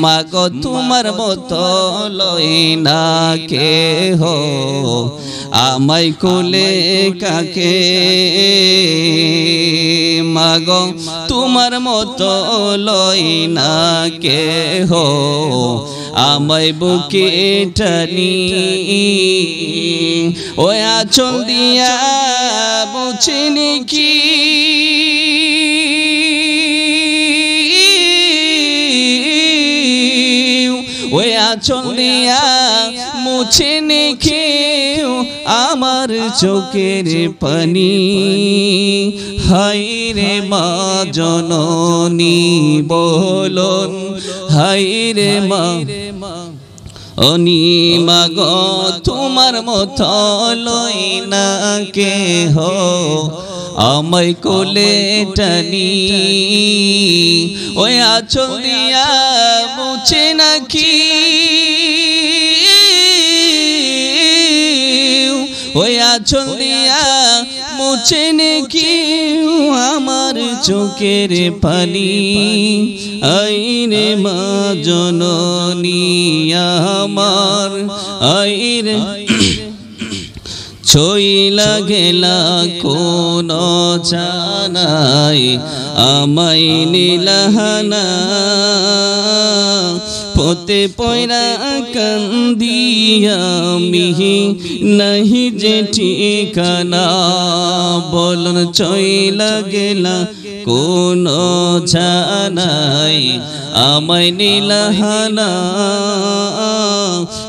মাগো তোমার মতো লই না কেহ আমায় কোলে কাকে মাগো তোমার মতো লই না কেহ আমায় বুকে টানি ওই আঁচল দিয়া বুঝিনি কি ওই আঁচল দিয়া মুছে নেখেও আমার চোখের পানি হায় রে মা জননী বলন হায় রে মা অনি মাগো তোমার মতো লই না কেহ আমায় কোলে টানি ওই আঁচল দিয়া মুছে নাকি ওই আঁচল দিয়া মুছে নাকি আমার চোখের পানি আইরে মা জননী আমার আইরে ছইলা গেলা কোন জানাই আমায় নিলাহানা পতে পয়রা কান্দিয়া মিহি নাহি যে ঠিকানা বলন ছইলা গেলা কোন জানাই আমায় নিলাহানা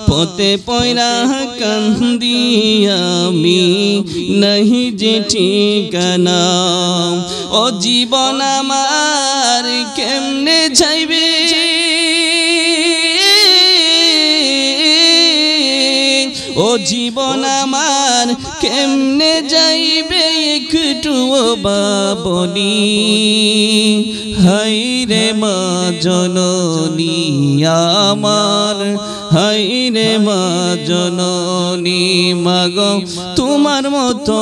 পতে পয়রা কান্দিয়া মি নাহি যে ঠিকানা ও জীবন আমার কেমনে যাইবে ও জীবন আমার কেমনে যাইবে একটু বাবনি হায় রে মা জননী আমার হায় রে মা জননী মাগো তোমার মতো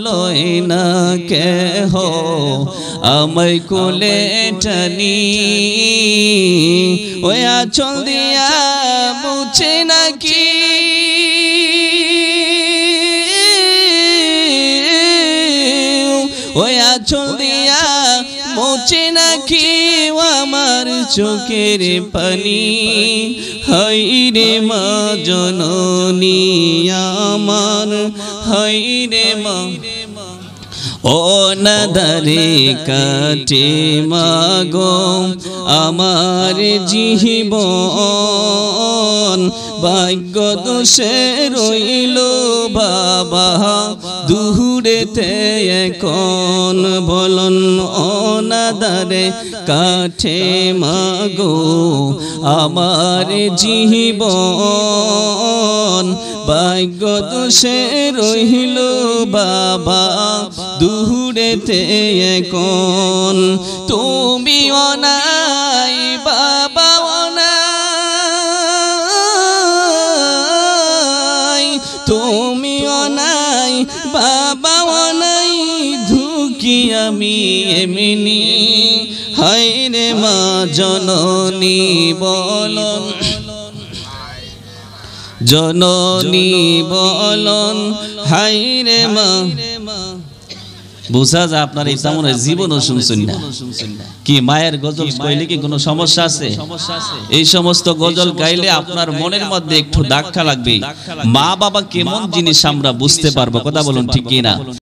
লয় না কেহ আমায় কোলে টানি ওই আঁচল দিয়া মুছে নাকি ওই আঁচল দিয়া মুছে নাকি আমার চোখের পানি হায় রে মা জননী আমার হায় রে মা ও নাদারে কাটে মাগো আমার জীবন ভাগ্য দোষে রইল বাবা দূরেতে এখন বলন অনাদারে কাঠে মাগো আমার জীবন ভাগ্য দোষে রইল বাবা দূরেতে এখন তুমি অনাই বাবা অনাই তুমি অনাই বাবা অনাই ধুকি আমি এমনি হায় রে মা জননী বলন জননী বলন হায় রে মা বুঝা যায় আপনার এই তেমন জীবনও শুনছেন না কি মায়ের গজল গাইলে কি কোনো সমস্যা আছে এই সমস্ত গজল গাইলে আপনার মনের মধ্যে একটু ধাক্কা লাগবে মা বাবা কেমন জিনিস আমরা বুঝতে পারবো কথা বলুন ঠিক কি না